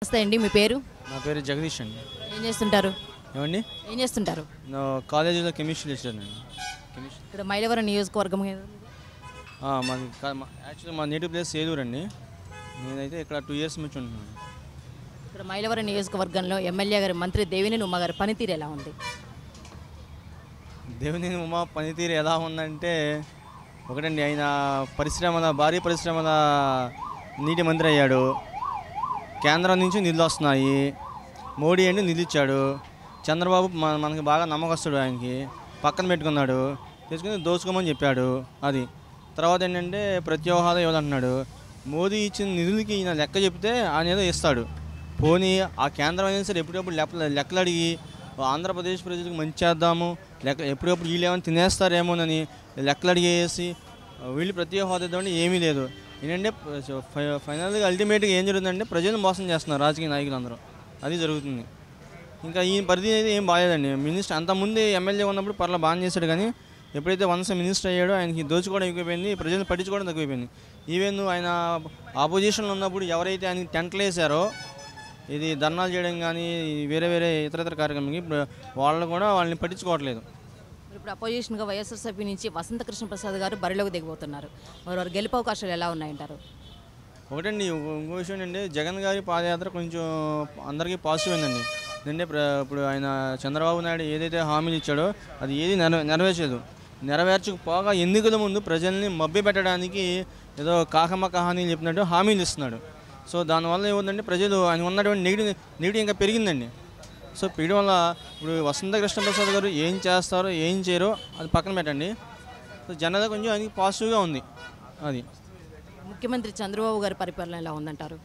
నమస్తే అండి, మీ పేరు? నా పేరు జగదీష్ అండి. ఏం చేస్తుంటారు? ఏమండి? ఏం చేస్తుంటారు? నా కాలేజీలో కెమిస్ట్రీ లెక్చరర్ అండి. ఇక్కడ మైలవరం నియోజకవర్గం మాది యాక్చువల్లీ మా నేటివ్ ప్లేస్ ఏలూరు అండి. నేనైతే ఇక్కడ 2 years నుంచి ఉంటున్నాను. ఇక్కడ మైలవరం నియోజకవర్గంలో ఎమ్మెల్యే గారి మంత్రి దేవినేని ఉమా గారి పనితీరు ఎలా ఉంది? దేవినేని ఉమా పనితీరు ఎలా ఉందంటే ఒకటండి, ఆయన భారీ పరిశ్రమల నీటి మంత్రి అయ్యాడు. కేంద్రం నుంచి నిధులు వస్తున్నాయి. మోడీ అండి నిధులు ఇచ్చాడు. చంద్రబాబు మనకి బాగా నమ్మకస్తుడు, ఆయనకి పక్కన పెట్టుకున్నాడు, తీసుకుని దోచుకోమని చెప్పాడు. అది తర్వాత ఏంటంటే ప్రత్యేక హోదా ఇవ్వాలంటున్నాడు. మోదీ ఇచ్చిన నిధులకి ఈయన లెక్క చెప్తే ఆయన ఏదో ఇస్తాడు. పోనీ ఆ కేంద్రం అయినా సరే ఎప్పుడప్పుడు లెక్కలు అడిగి ఆంధ్రప్రదేశ్ ప్రజలకు మంచి చేద్దాము, ఎప్పుడప్పుడు వీళ్ళు ఏమైనా తినేస్తారేమోనని లెక్కలు అడిగేసి వీళ్ళు ప్రత్యేక హోదా ఇద్దామని ఏమీ లేదు. ఏంటంటే ఫైనల్గా అల్టిమేట్గా ఏం జరుగుతుందంటే ప్రజలను మోసం చేస్తున్నారు రాజకీయ నాయకులందరూ. అది జరుగుతుంది. ఇంకా ఈ పరిధి అయితే ఏం బాగాలేదండి. మినిస్టర్ అంతకుముందు ఎమ్మెల్యే ఉన్నప్పుడు పర్లా బాగా చేశాడు, కానీ ఎప్పుడైతే వన్స్ మినిస్టర్ అయ్యాడో ఆయనకి దోచుకోవడం ఎక్కువైపోయింది, ప్రజలను పట్టించుకోవడం తక్కువైపోయింది. ఈవెన్ ఆయన ఆపోజిషన్లో ఉన్నప్పుడు ఎవరైతే ఆయనకి టెంట్లు వేసారో, ఇది ధర్నాలు చేయడం కానీ వేరే ఇతర కార్యక్రమాలకి వాళ్ళని పట్టించుకోవట్లేదు. ఇప్పుడు అపోజిషన్గా వైఎస్ఆర్సీపీ నుంచి వసంత కృష్ణ ప్రసాద్ గారు బరిలోకి దిగబోతున్నారు. మరి వారు గెలుపు అవకాశాలు ఎలా ఉన్నాయంటారు? ఒకటండి, ఇంకో విషయం ఏంటంటే జగన్ గారి పాదయాత్ర కొంచెం అందరికీ పాజిటివ్ అయిందండి. ఎందుకంటే ఇప్పుడు ఆయన చంద్రబాబు నాయుడు ఏదైతే హామీలు ఇచ్చాడో అది ఏది నెరవేర్చకపోగా ఎన్నికల ముందు ప్రజల్ని మభ్యపెట్టడానికి ఏదో కాకమ్మ కహానీలు చెప్పినట్టు హామీలు ఇస్తున్నాడు. సో దానివల్ల ఏముందంటే ప్రజలు ఆయన ఉన్నటువంటి నెగిటివ్ ఇంకా పెరిగిందండి. సో పెరగడం వల్ల ఇప్పుడు వసంత కృష్ణ ప్రసాద్ గారు ఏం చేస్తారో ఏం చేయరో అది పక్కన పెట్టండి. సో జనరల్గా కొంచెం ఆయనకి పాజిటివ్గా ఉంది. అది ముఖ్యమంత్రి చంద్రబాబు గారి పరిపాలన ఎలా ఉందంటారు?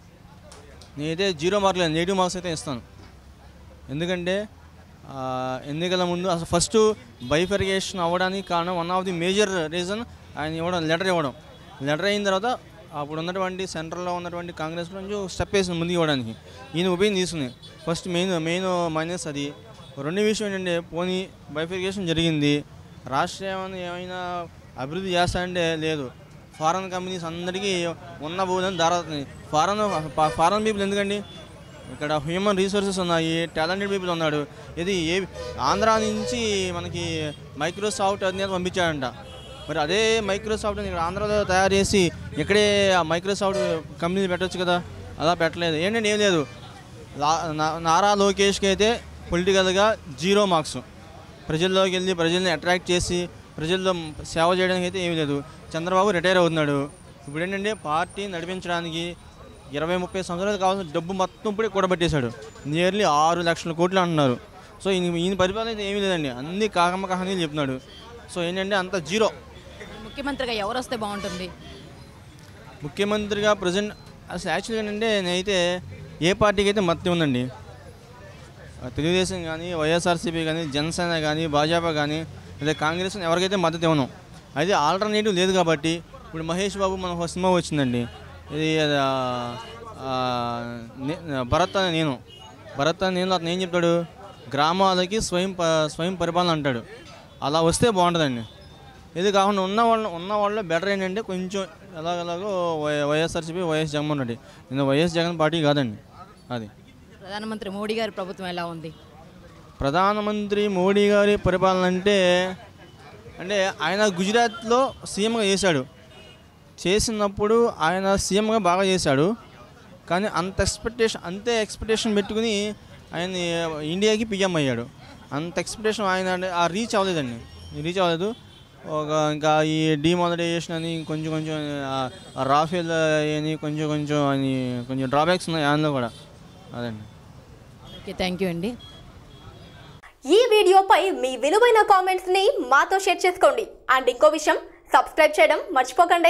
నేనైతే 0 మార్కులు నెగిటివ్ మార్క్స్ అయితే ఇస్తాను. ఎందుకంటే ఎన్నికల ముందు అసలు ఫస్ట్ బైఫర్గేషన్ అవ్వడానికి కారణం one of the major reason ఆయన లెటర్ అయిన తర్వాత అప్పుడు ఉన్నటువంటి సెంట్రల్లో ఉన్నటువంటి కాంగ్రెస్ నుంచి స్టెప్ వేసింది ముందుకు ఇవ్వడానికి. ఈయన ఒపీనియన్ తీసుకుని ఫస్ట్ మెయిన్ మైనస్ అది. రెండో విషయం ఏంటంటే పోనీ బైఫర్గేషన్ జరిగింది, రాష్ట్రం ఏమైనా అభివృద్ధి చేస్తానంటే లేదు. ఫారెన్ కంపెనీస్ అందరికీ ఉన్న భూమిని దారాతుంది. ఫారెన్ పీపుల్ ఎందుకండి? ఇక్కడ హ్యూమన్ రిసోర్సెస్ ఉన్నాయి, టాలెంటెడ్ పీపుల్ ఉన్నాడు. ఇది ఆంధ్ర నుంచి మనకి మైక్రోసాఫ్ట్ అధినేత పంపించాడంట. మరి అదే మైక్రోసాఫ్ట్ ఇక్కడ ఆంధ్రాలో తయారు చేసి ఇక్కడే ఆ మైక్రోసాఫ్ట్ కంపెనీలు పెట్టవచ్చు కదా, అలా పెట్టలేదు. ఏంటంటే ఏం లేదు. నారా లోకేష్కి అయితే పొలిటికల్గా 0 మార్క్స్. ప్రజల్లోకి వెళ్ళి ప్రజల్ని అట్రాక్ట్ చేసి ప్రజల్లో సేవ చేయడానికి అయితే ఏమీ లేదు. చంద్రబాబు రిటైర్ అవుతున్నాడు. ఇప్పుడు ఏంటంటే పార్టీ నడిపించడానికి 20-30 సంవత్సరాలు కావాల్సిన డబ్బు మొత్తం ఇప్పుడే కూడబెట్టేశాడు. నియర్లీ 6 లక్షల కోట్లు అంటున్నారు. సో ఈయన పరిపాలన అయితే ఏమీ లేదండి, అన్ని కాకమ్మ కహానీలు చెప్తున్నాడు. సో ఏంటంటే అంత 0. ముఖ్యమంత్రిగా ఎవరు వస్తే బాగుంటుంది? ముఖ్యమంత్రిగా ప్రజెంట్ అసలు యాక్చువల్గా ఏంటంటే నేనైతే ఏ పార్టీకి అయితే మద్దతు ఉందండి, తెలుగుదేశం కానీ వైఎస్ఆర్సీపీ కానీ జనసేన కానీ భాజపా కానీ లేదా కాంగ్రెస్ ఎవరికైతే మద్దతు ఇవ్వను. అయితే ఆల్టర్నేటివ్ లేదు కాబట్టి ఇప్పుడు మహేష్ బాబు మన ఒక సినిమా వచ్చిందండి, ఇది భరత్ అని నేను అతను ఏం చెప్తాడు, గ్రామాలకి స్వయం పరిపాలన అంటాడు. అలా వస్తే బాగుంటుందండి. ఇది కాకుండా ఉన్న వాళ్ళు బెటర్ ఏంటంటే కొంచెం ఎలాగో వైఎస్ఆర్సీపీ జగన్మోహన్ రెడ్డి. నేను జగన్ పార్టీ కాదండి. అది ప్రధానమంత్రి మోడీ గారి ప్రభుత్వం ఎలా ఉంది? ప్రధానమంత్రి మోడీ గారి పరిపాలన అంటే ఆయన గుజరాత్లో సీఎంగా చేసినప్పుడు ఆయన సీఎంగా బాగా చేశాడు. కానీ అంతే ఎక్స్పెక్టేషన్ పెట్టుకుని ఆయన ఇండియాకి పిఎం అయ్యాడు. అంత ఎక్స్పెక్టేషన్ ఆయన రీచ్ అవ్వలేదు. ఇంకా ఈ డిమానిటైజేషన్ అని కొంచెం రాఫేల్ అని కొంచెం డ్రాబ్యాక్స్ ఉన్నాయి ఆయనలో కూడా. అదండి. ఓకే, థ్యాంక్ యూ అండి. ఈ వీడియోపై మీ విలువైన కామెంట్స్ని మాతో షేర్ చేసుకోండి. అండ్ ఇంకో విషయం, సబ్స్క్రైబ్ చేయడం మర్చిపోకండి.